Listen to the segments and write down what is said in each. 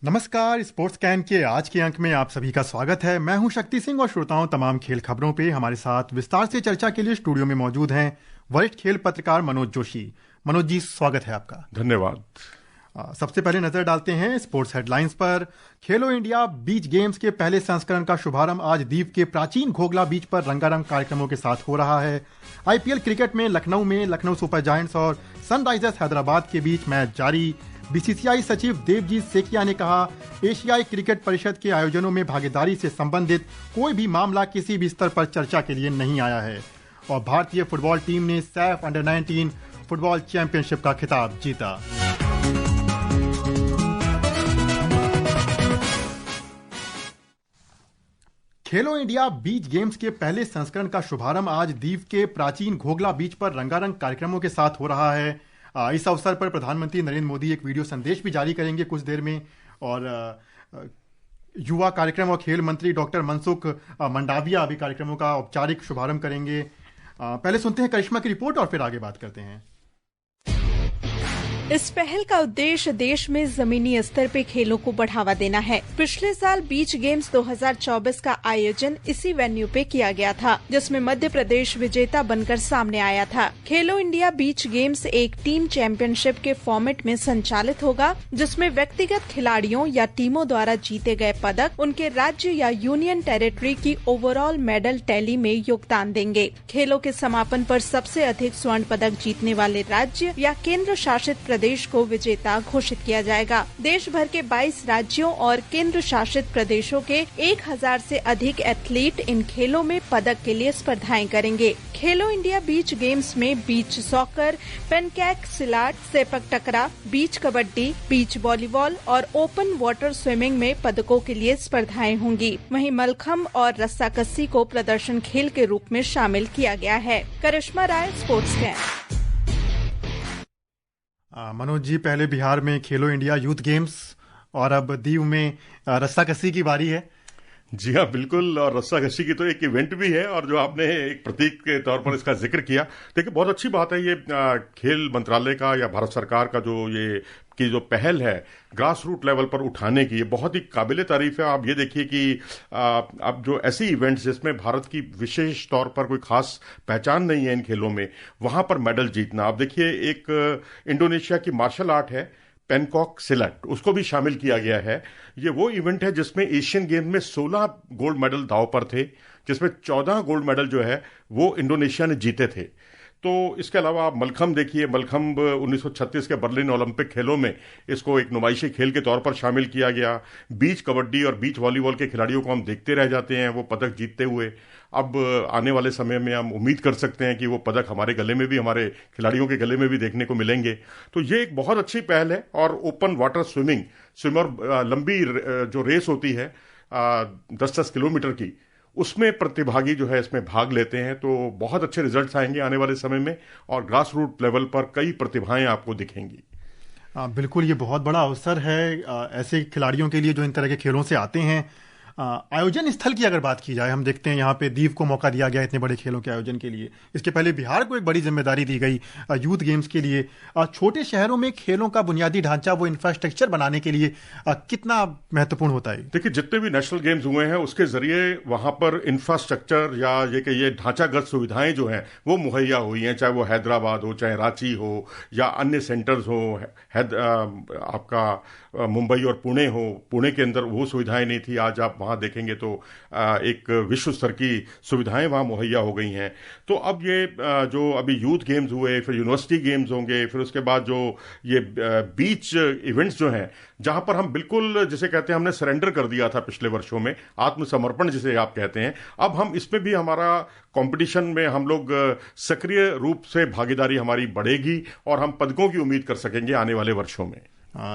नमस्कार। Sports can के आज के अंक में आप सभी का स्वागत है। मैं हूं शक्ति सिंह और श्रोताओं तमाम खेल खबरों पे हमारे साथ विस्तार से चर्चा के लिए स्टूडियो में मौजूद हैं वरिष्ठ खेल पत्रकार मनोज जोशी। मनोज जी, स्वागत है आपका। धन्यवाद। सबसे पहले नजर डालते हैं स्पोर्ट्स हेडलाइंस पर। खेलो इंडिया बीच गेम्स के पहले संस्करण का शुभारंभ आज दीव के प्राचीन घोघला बीच पर रंगारंग कार्यक्रमों के साथ हो रहा है। आईपीएल क्रिकेट में लखनऊ सुपर जायंट्स और सनराइजर्स हैदराबाद के बीच मैच जारी। बीसीसीआई सचिव देवजीत सेकिया ने कहा, एशियाई क्रिकेट परिषद के आयोजनों में भागीदारी से संबंधित कोई भी मामला किसी भी स्तर पर चर्चा के लिए नहीं आया है। और भारतीय फुटबॉल टीम ने सैफ अंडर 19 फुटबॉल चैंपियनशिप का खिताब जीता। खेलो इंडिया बीच गेम्स के पहले संस्करण का शुभारंभ आज दीव के प्राचीन घोघला बीच पर रंगारंग कार्यक्रमों के साथ हो रहा है। इस अवसर पर प्रधानमंत्री नरेंद्र मोदी एक वीडियो संदेश भी जारी करेंगे कुछ देर में। और युवा कार्यक्रम और खेल मंत्री डॉक्टर मनसुख मंडाविया भी कार्यक्रमों का औपचारिक शुभारंभ करेंगे। पहले सुनते हैं करिश्मा की रिपोर्ट और फिर आगे बात करते हैं। इस पहल का उद्देश्य देश में जमीनी स्तर पे खेलों को बढ़ावा देना है। पिछले साल बीच गेम्स 2024 का आयोजन इसी वेन्यू पे किया गया था, जिसमें मध्य प्रदेश विजेता बनकर सामने आया था। खेलो इंडिया बीच गेम्स एक टीम चैंपियनशिप के फॉर्मेट में संचालित होगा, जिसमें व्यक्तिगत खिलाड़ियों या टीमों द्वारा जीते गए पदक उनके राज्य या यूनियन टेरिटरी की ओवरऑल मेडल टैली में योगदान देंगे। खेलों के समापन पर सबसे अधिक स्वर्ण पदक जीतने वाले राज्य या केंद्र शासित प्रदेश को विजेता घोषित किया जाएगा। देश भर के 22 राज्यों और केंद्र शासित प्रदेशों के 1000 से अधिक एथलीट इन खेलों में पदक के लिए स्पर्धाएं करेंगे। खेलो इंडिया बीच गेम्स में बीच सॉकर, पेनकैक सिलाट, सेपक टकरा, बीच कबड्डी, बीच वॉलीबॉल और ओपन वाटर स्विमिंग में पदकों के लिए स्पर्धाएं होंगी। वहीं मलखम्ब और रस्साकस्सी को प्रदर्शन खेल के रूप में शामिल किया गया है। करिश्मा राय, स्पोर्ट्स कैन। मनोज जी, पहले बिहार में खेलो इंडिया यूथ गेम्स और अब दीव में रस्साकस्सी की बारी है। जी हाँ, बिल्कुल। और रस्साकस्सी की तो एक इवेंट भी है और जो आपने एक प्रतीक के तौर पर इसका जिक्र किया, देखिए बहुत अच्छी बात है। ये खेल मंत्रालय का या भारत सरकार का जो पहल है ग्रास रूट लेवल पर उठाने की, ये बहुत ही काबिले तारीफ है। आप ये देखिए कि अब जो ऐसे इवेंट्स जिसमें भारत की विशेष तौर पर कोई खास पहचान नहीं है इन खेलों में, वहां पर मेडल जीतना। आप देखिए एक इंडोनेशिया की मार्शल आर्ट है पेनकॉक सिलट, उसको भी शामिल किया गया है। ये वो इवेंट है जिसमें एशियन गेम में 16 गोल्ड मेडल दांव पर थे, जिसमें 14 गोल्ड मेडल जो है वो इंडोनेशिया ने जीते थे। तो इसके अलावा आप मलखम्ब देखिए, मलखम्ब 1936 के बर्लिन ओलंपिक खेलों में इसको एक नुमाइशी खेल के तौर पर शामिल किया गया। बीच कबड्डी और बीच वॉलीबॉल के खिलाड़ियों को हम देखते रह जाते हैं वो पदक जीतते हुए। अब आने वाले समय में हम उम्मीद कर सकते हैं कि वो पदक हमारे गले में भी, हमारे खिलाड़ियों के गले में भी देखने को मिलेंगे। तो ये एक बहुत अच्छी पहल है। और ओपन वाटर स्विमर लंबी जो रेस होती है 10-10 किलोमीटर की, उसमें प्रतिभागी जो है इसमें भाग लेते हैं। तो बहुत अच्छे रिजल्ट्स आएंगे आने वाले समय में और ग्रास रूट लेवल पर कई प्रतिभाएं आपको दिखेंगी। बिल्कुल, ये बहुत बड़ा अवसर है ऐसे खिलाड़ियों के लिए जो इन तरह के खेलों से आते हैं। आयोजन स्थल की अगर बात की जाए, हम देखते हैं यहाँ पे दीव को मौका दिया गया इतने बड़े खेलों के आयोजन के लिए। इसके पहले बिहार को एक बड़ी जिम्मेदारी दी गई यूथ गेम्स के लिए। छोटे शहरों में खेलों का बुनियादी ढांचा, वो इंफ्रास्ट्रक्चर बनाने के लिए कितना महत्वपूर्ण होता है? देखिए, जितने भी नेशनल गेम्स हुए हैं उसके जरिए वहां पर इंफ्रास्ट्रक्चर या ये ढांचागत सुविधाएं जो हैं वो मुहैया हुई हैं, चाहे वो हैदराबाद हो, चाहे रांची हो या अन्य सेंटर्स हो, आपका मुंबई और पुणे हो। पुणे के अंदर वो सुविधाएं नहीं थी, आज आप वहां देखेंगे तो एक विश्व स्तर की सुविधाएं वहां मुहैया हो गई हैं। तो अब ये जो अभी यूथ गेम्स हुए, फिर यूनिवर्सिटी गेम्स होंगे, फिर उसके बाद जो ये बीच इवेंट्स जो हैं, जहां पर हम बिल्कुल जिसे कहते हैं हमने सरेंडर कर दिया था पिछले वर्षों में, आत्मसमर्पण जिसे आप कहते हैं, अब हम इसमें भी हमारा कंपटीशन में हम लोग सक्रिय रूप से भागीदारी हमारी बढ़ेगी और हम पदकों की उम्मीद कर सकेंगे आने वाले वर्षों में।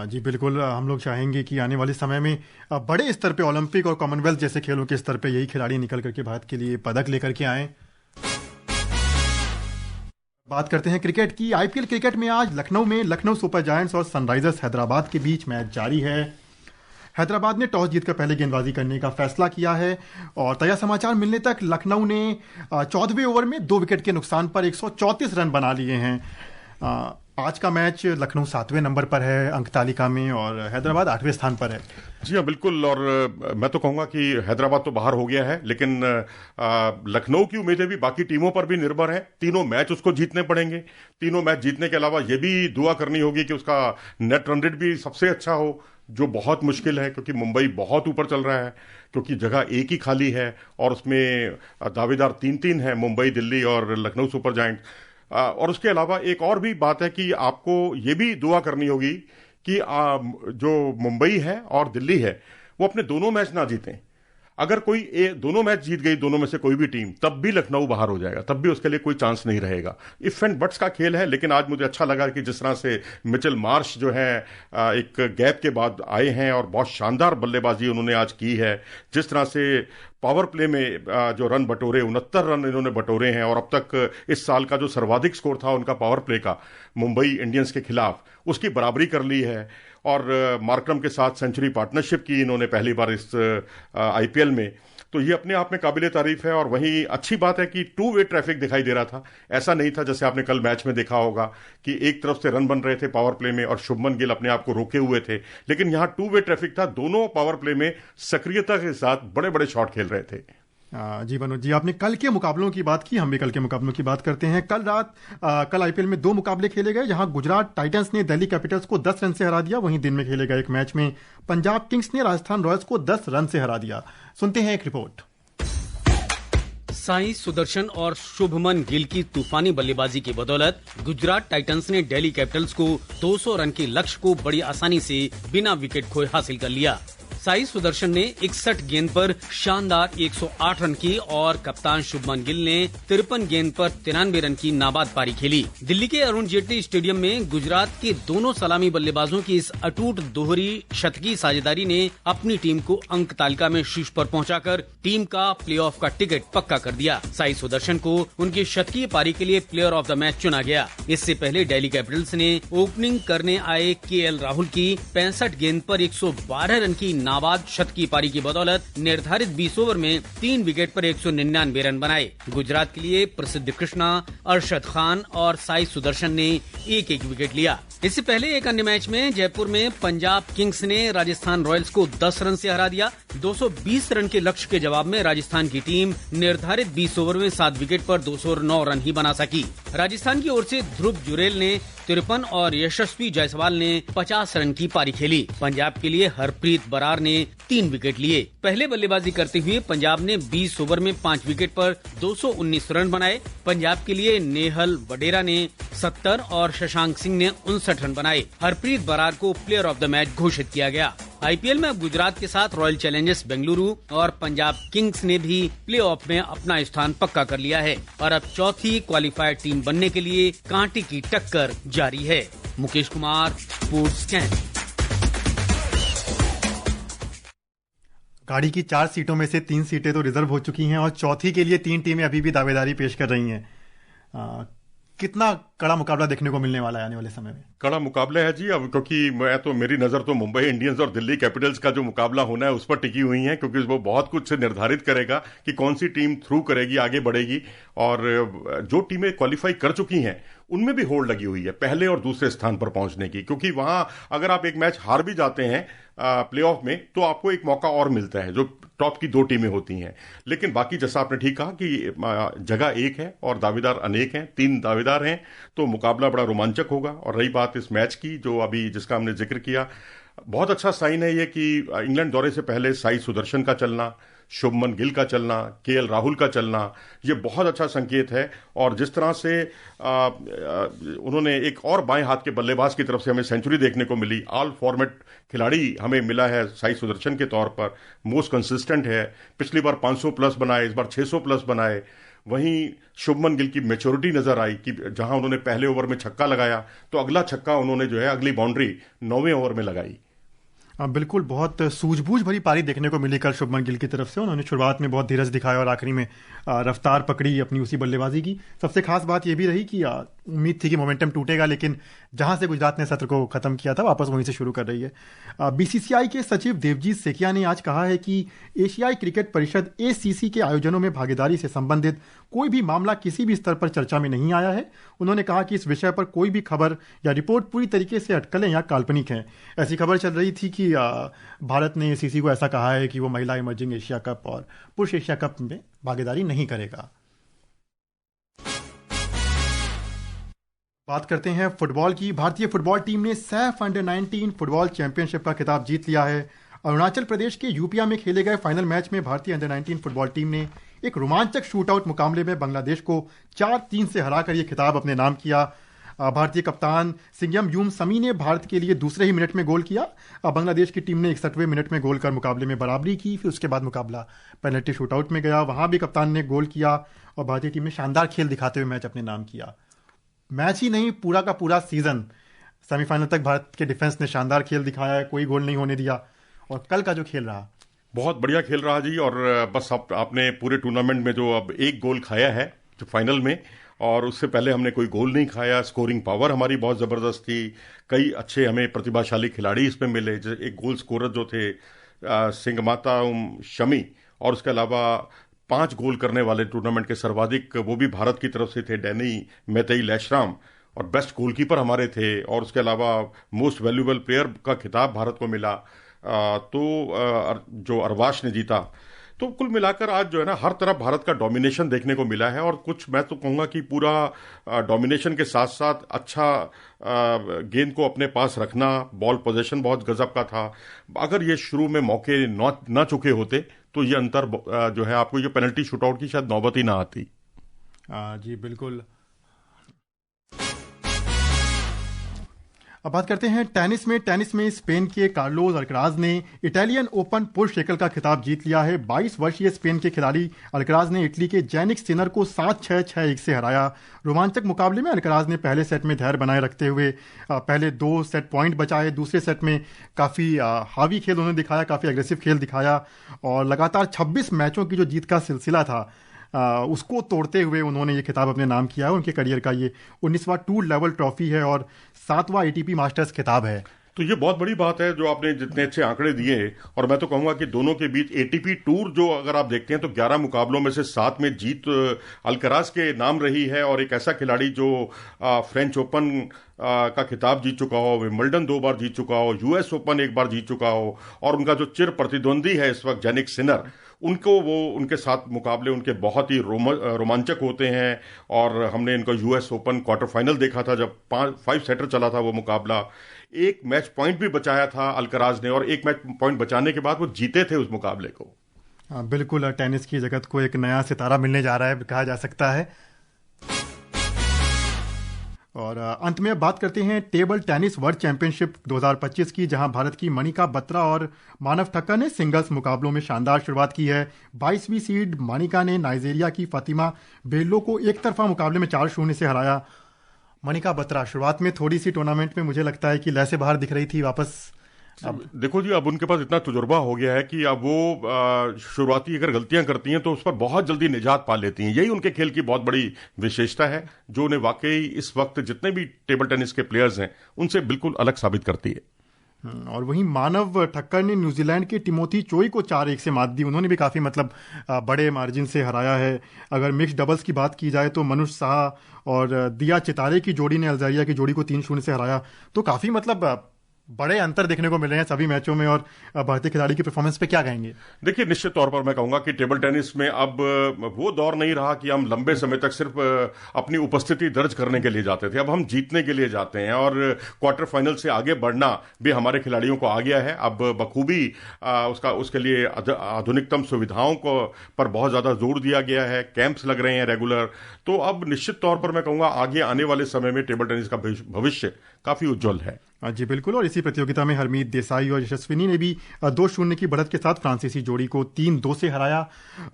जी बिल्कुल, हम लोग चाहेंगे कि आने वाले समय में बड़े स्तर पे ओलंपिक और कॉमनवेल्थ जैसे खेलों के स्तर पे यही खिलाड़ी निकल करके भारत के लिए पदक लेकर के आएं। बात करते हैं क्रिकेट की। आईपीएल क्रिकेट में आज लखनऊ सुपर जायंट्स और सनराइजर्स हैदराबाद के बीच मैच जारी है। हैदराबाद ने टॉस जीतकर पहले गेंदबाजी करने का फैसला किया है और ताजा समाचार मिलने तक लखनऊ ने 14वें ओवर में 2 विकेट के नुकसान पर 134 रन बना लिए हैं। आज का मैच लखनऊ 7वें नंबर पर है अंक तालिका में और हैदराबाद 8वें स्थान पर है। जी हाँ, बिल्कुल। और मैं तो कहूंगा कि हैदराबाद तो बाहर हो गया है, लेकिन लखनऊ की उम्मीदें भी बाकी टीमों पर भी निर्भर है। तीनों मैच उसको जीतने पड़ेंगे। तीनों मैच जीतने के अलावा ये भी दुआ करनी होगी कि उसका नेट रन रेट भी सबसे अच्छा हो, जो बहुत मुश्किल है क्योंकि मुंबई बहुत ऊपर चल रहा है, क्योंकि जगह एक ही खाली है और उसमें दावेदार 3-3 है, मुंबई, दिल्ली और लखनऊ सुपर जायंट। और उसके अलावा एक और भी बात है कि आपको ये भी दुआ करनी होगी कि जो मुंबई है और दिल्ली है वो अपने दोनों मैच ना जीतें। अगर कोई दोनों मैच जीत गई, दोनों में से कोई भी टीम, तब भी लखनऊ बाहर हो जाएगा, तब भी उसके लिए कोई चांस नहीं रहेगा। इफ एंड बट्स का खेल है। लेकिन आज मुझे अच्छा लगा कि जिस तरह से मिचेल मार्श जो है एक गैप के बाद आए हैं और बहुत शानदार बल्लेबाजी उन्होंने आज की है। जिस तरह से पावर प्ले में जो रन बटोरे, 69 रन इन्होंने बटोरे हैं और अब तक इस साल का जो सर्वाधिक स्कोर था उनका पावर प्ले का मुंबई इंडियंस के खिलाफ, उसकी बराबरी कर ली है। और मार्करम के साथ सेंचुरी पार्टनरशिप की इन्होंने पहली बार इस आईपीएल में, तो ये अपने आप में काबिले तारीफ है। और वहीं अच्छी बात है कि 2 वे ट्रैफिक दिखाई दे रहा था। ऐसा नहीं था जैसे आपने कल मैच में देखा होगा कि एक तरफ से रन बन रहे थे पावर प्ले में और शुभमन गिल अपने आप को रोके हुए थे, लेकिन यहां 2 वे ट्रैफिक था। दोनों पावर प्ले में सक्रियता के साथ बड़े बड़े शॉट खेल रहे थे। जी मनोज जी, आपने कल के मुकाबलों की बात की, हम भी कल के मुकाबलों की बात करते हैं। कल आईपीएल में 2 मुकाबले खेले गए, जहां गुजरात टाइटंस ने दिल्ली कैपिटल्स को 10 रन से हरा दिया। वहीं दिन में खेले गए एक मैच में पंजाब किंग्स ने राजस्थान रॉयल्स को 10 रन से हरा दिया। सुनते हैं एक रिपोर्ट। साई सुदर्शन और शुभमन गिल की तूफानी बल्लेबाजी की बदौलत गुजरात टाइटंस ने दिल्ली कैपिटल्स को 200 रन के लक्ष्य को बड़ी आसानी से बिना विकेट खोए हासिल कर लिया। साई सुदर्शन ने 61 गेंद पर शानदार 108 रन की और कप्तान शुभमन गिल ने 53 गेंद पर 93 रन की नाबाद पारी खेली। दिल्ली के अरुण जेटली स्टेडियम में गुजरात के दोनों सलामी बल्लेबाजों की इस अटूट दोहरी शतकीय साझेदारी ने अपनी टीम को अंक तालिका में शीर्ष पर पहुंचाकर टीम का प्लेऑफ का टिकट पक्का कर दिया। साई सुदर्शन को उनकी शतकीय पारी के लिए प्लेयर ऑफ द मैच चुना गया। इससे पहले दिल्ली कैपिटल्स ने ओपनिंग करने आए केएल राहुल की 65 गेंद पर 112 रन की नाबाद शतकीय पारी की बदौलत निर्धारित 20 ओवर में 3 विकेट पर 199 रन बनाए। गुजरात के लिए प्रसिद्ध कृष्णा, अरशद खान और साई सुदर्शन ने एक एक विकेट लिया। इससे पहले एक अन्य मैच में जयपुर में पंजाब किंग्स ने राजस्थान रॉयल्स को 10 रन से हरा दिया। 220 रन के लक्ष्य के जवाब में राजस्थान की टीम निर्धारित 20 ओवर में 7 विकेट पर 209 रन ही बना सकी। राजस्थान की ओर से ध्रुव जुरेल ने 53 और यशस्वी जायसवाल ने 50 रन की पारी खेली। पंजाब के लिए हरप्रीत बरार ने 3 विकेट लिए। पहले बल्लेबाजी करते हुए पंजाब ने 20 ओवर में 5 विकेट पर 219 रन बनाए। पंजाब के लिए नेहल वडेरा ने 70 और शशांक सिंह ने 59 रन बनाए। हरप्रीत बरार को प्लेयर ऑफ द मैच घोषित किया गया। आईपीएल में अब गुजरात के साथ रॉयल चैलेंजर्स बेंगलुरु और पंजाब किंग्स ने भी प्लेऑफ में अपना स्थान पक्का कर लिया है और अब चौथी क्वालिफाइड टीम बनने के लिए कांटे की टक्कर जारी है। Mukesh Kumar, sports camp. गाड़ी की 4 सीटों में से 3 सीटें तो रिजर्व हो चुकी हैं और चौथी के लिए 3 टीमें अभी भी दावेदारी पेश कर रही हैं। कितना कड़ा मुकाबला देखने को मिलने वाला है आने वाले समय में? कड़ा मुकाबला है जी। अब क्योंकि मेरी नजर तो मुंबई इंडियंस और दिल्ली कैपिटल्स का जो मुकाबला होना है उस पर टिकी हुई है, क्योंकि वो बहुत कुछ निर्धारित करेगा कि कौन सी टीम थ्रू करेगी, आगे बढ़ेगी। और जो टीमें क्वालिफाई कर चुकी हैं उनमें भी होड़ लगी हुई है पहले और दूसरे स्थान पर पहुंचने की, क्योंकि वहां अगर आप एक मैच हार भी जाते हैं प्लेऑफ में तो आपको एक मौका और मिलता है, जो टॉप की 2 टीमें होती हैं। लेकिन बाकी जैसा आपने ठीक कहा कि जगह एक है और दावेदार अनेक हैं, 3 दावेदार हैं, तो मुकाबला बड़ा रोमांचक होगा। और रही बात इस मैच की जो अभी जिसका हमने जिक्र किया, बहुत अच्छा साइन है ये कि इंग्लैंड दौरे से पहले साई सुदर्शन का चलना, शुभमन गिल का चलना, केएल राहुल का चलना, ये बहुत अच्छा संकेत है। और जिस तरह से उन्होंने एक और बाएं हाथ के बल्लेबाज की तरफ से हमें सेंचुरी देखने को मिली, ऑल फॉर्मेट खिलाड़ी हमें मिला है साई सुदर्शन के तौर पर, मोस्ट कंसिस्टेंट है। पिछली बार 500 प्लस बनाए, इस बार 600 प्लस बनाए। वहीं शुभमन गिल की मैच्योरिटी नजर आई कि जहां उन्होंने पहले ओवर में छक्का लगाया तो अगला छक्का उन्होंने जो है अगली बाउंड्री 9वें ओवर में लगाई। बिल्कुल, बहुत सूझबूझ भरी पारी देखने को मिली कल शुभमन गिल की तरफ से। उन्होंने शुरुआत में बहुत धीरज दिखाया और आखिरी में रफ्तार पकड़ी अपनी उसी बल्लेबाजी की। सबसे खास बात यह भी रही कि उम्मीद थी कि मोमेंटम टूटेगा, लेकिन जहां से गुजरात ने सत्र को खत्म किया था वापस वहीं से शुरू कर रही है। बीसीसीआई के सचिव देवजीत सेकिया ने आज कहा है कि एशियाई क्रिकेट परिषद ACC के आयोजनों में भागीदारी से संबंधित कोई भी मामला किसी भी स्तर पर चर्चा में नहीं आया है। उन्होंने कहा कि इस विषय पर कोई भी खबर या रिपोर्ट पूरी तरीके से अटकलें या काल्पनिक है। ऐसी खबर चल रही थी कि भारत ने ACC को ऐसा कहा है कि वो महिला इमर्जिंग एशिया कप और पुरुष एशिया कप में भागीदारी नहीं करेगा। बात करते हैं फुटबॉल की। भारतीय फुटबॉल टीम ने सैफ अंडर-19 फुटबॉल चैंपियनशिप का खिताब जीत लिया है। अरुणाचल प्रदेश के यूपिया में खेले गए फाइनल मैच में भारतीय अंडर-19 फुटबॉल टीम ने एक रोमांचक शूटआउट मुकाबले में बांग्लादेश को 4-3 से हराकर यह खिताब अपने नाम किया। भारतीय कप्तान सिंघम यूम समी ने भारत के लिए दूसरे ही मिनट में गोल किया। बांग्लादेश की टीम ने 61वें मिनट में गोल कर मुकाबले में बराबरी की। फिर उसके बाद मुकाबला पेनल्टी शूटआउट में गया, वहां भी कप्तान ने गोल किया और भारतीय टीम ने शानदार खेल दिखाते हुए मैच अपने नाम किया। मैच ही नहीं, पूरा का पूरा सीजन सेमीफाइनल तक भारत के डिफेंस ने शानदार खेल दिखाया है, कोई गोल नहीं होने दिया। और कल का जो खेल रहा, बहुत बढ़िया खेल रहा जी। और बस आपने पूरे टूर्नामेंट में जो अब एक गोल खाया है जो फाइनल में, और उससे पहले हमने कोई गोल नहीं खाया। स्कोरिंग पावर हमारी बहुत जबरदस्त थी, कई अच्छे हमें प्रतिभाशाली खिलाड़ी इसमें मिले। एक गोल स्कोरर जो थे सिंगमाता शमी, और उसके अलावा 5 गोल करने वाले टूर्नामेंट के सर्वाधिक वो भी भारत की तरफ से थे, डैनी मैतेई लैशराम, और बेस्ट गोलकीपर हमारे थे। और उसके अलावा मोस्ट वैल्यूएबल प्लेयर का खिताब भारत को मिला, जो अरवाश ने जीता। तो कुल मिलाकर आज जो है ना, हर तरफ भारत का डोमिनेशन देखने को मिला है। और कुछ मैं तो कहूँगा कि पूरा डोमिनेशन के साथ साथ अच्छा गेंद को अपने पास रखना, बॉल पोजीशन बहुत गजब का था। अगर ये शुरू में मौके ना चुके होते तो ये अंतर जो है, आपको ये पेनल्टी शूटआउट की शायद नौबत ही ना आती। जी बिल्कुल। अब बात करते हैं टेनिस में स्पेन के कार्लोस अल्कराज ने इटालियन ओपन पुरुष एकल का खिताब जीत लिया है। 22 वर्षीय स्पेन के खिलाड़ी अल्कराज ने इटली के जैनिक सिनर को 7-6, 6-1 से हराया। रोमांचक मुकाबले में अल्कराज ने पहले सेट में धैर्य बनाए रखते हुए पहले 2 सेट पॉइंट बचाए। दूसरे सेट में काफ़ी हावी खेल उन्होंने दिखाया, काफ़ी एग्रेसिव खेल दिखाया और लगातार 26 मैचों की जो जीत का सिलसिला था उसको तोड़ते हुए उन्होंने ये खिताब अपने नाम किया है। उनके करियर का ये 19वां टूर लेवल ट्रॉफी है और 7वां ATP मास्टर्स खिताब है। तो ये बहुत बड़ी बात है जो आपने जितने अच्छे आंकड़े दिए। और मैं तो कहूंगा कि दोनों के बीच ATP टूर जो अगर आप देखते हैं तो 11 मुकाबलों में से 7 में जीत अल्कराज के नाम रही है। और एक ऐसा खिलाड़ी जो फ्रेंच ओपन का खिताब जीत चुका हो, विंबलडन 2 बार जीत चुका हो, US ओपन 1 बार जीत चुका हो, और उनका जो चिर प्रतिद्वंदी है इस वक्त जैनिक सिनर, उनके साथ मुकाबले उनके बहुत ही रोमांचक होते हैं। और हमने इनका US ओपन क्वार्टर फाइनल देखा था जब 5 सेटर चला था वो मुकाबला। एक मैच पॉइंट भी बचाया था अल्कराज ने, और एक मैच पॉइंट बचाने के बाद वो जीते थे उस मुकाबले को। बिल्कुल, टेनिस की जगत को एक नया सितारा मिलने जा रहा है, कहा जा सकता है। और अंत में बात करते हैं टेबल टेनिस वर्ल्ड चैंपियनशिप 2025 की, जहां भारत की मनिका बत्रा और मानव ठक्कर ने सिंगल्स मुकाबलों में शानदार शुरुआत की है। 22वीं सीड मनिका ने नाइजीरिया की फातिमा बेल्लो को एक तरफा मुकाबले में 4-0 से हराया। मनिका बत्रा शुरुआत में थोड़ी सी टूर्नामेंट में मुझे लगता है कि लय से बाहर दिख रही थी, वापस अब देखो जी, अब उनके पास इतना तजुर्बा हो गया है कि अब वो शुरुआती अगर गलतियां करती हैं तो उस पर बहुत जल्दी निजात पा लेती हैं। यही उनके खेल की बहुत बड़ी विशेषता है जो उन्हें वाकई इस वक्त जितने भी टेबल टेनिस के प्लेयर्स हैं उनसे बिल्कुल अलग साबित करती है। और वहीं मानव ठक्कर ने न्यूजीलैंड के टिमोथी चोई को 4-1 से मात दी। उन्होंने भी काफ़ी बड़े मार्जिन से हराया है। अगर मिक्स डबल्स की बात की जाए तो मनुष शाह और दिया चितारे की जोड़ी ने अल्जीरिया की जोड़ी को 3-0 से हराया। तो काफ़ी बड़े अंतर देखने को मिल रहे हैं सभी मैचों में। और भारतीय खिलाड़ी की परफॉर्मेंस पे क्या कहेंगे? देखिए, निश्चित तौर पर मैं कहूंगा कि टेबल टेनिस में अब वो दौर नहीं रहा कि हम लंबे समय तक सिर्फ अपनी उपस्थिति दर्ज करने के लिए जाते थे। अब हम जीतने के लिए जाते हैं और क्वार्टर फाइनल से आगे बढ़ना भी हमारे खिलाड़ियों को आ गया है। अब बखूबी उसके लिए आधुनिकतम सुविधाओं को पर बहुत ज्यादा जोर दिया गया है, कैंप्स लग रहे हैं रेगुलर। तो अब निश्चित तौर पर मैं कहूंगा आगे आने वाले समय में टेबल टेनिस का भविष्य काफी उज्जवल है। जी बिल्कुल। और इसी प्रतियोगिता में हरमीत देसाई और यशस्विनी ने भी 2-0 की बढ़त के साथ फ्रांसीसी जोड़ी को 3-2 से हराया।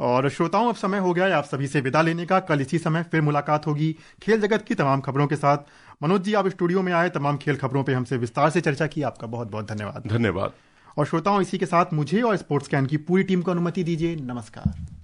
और श्रोताओं, अब समय हो गया है आप सभी से विदा लेने का। कल इसी समय फिर मुलाकात होगी खेल जगत की तमाम खबरों के साथ। मनोज जी, आप स्टूडियो में आए, तमाम खेल खबरों पर हमसे विस्तार से चर्चा की, आपका बहुत बहुत धन्यवाद। धन्यवाद। और श्रोताओं, इसी के साथ मुझे और स्पोर्ट्स कैन की पूरी टीम को अनुमति दीजिए। नमस्कार।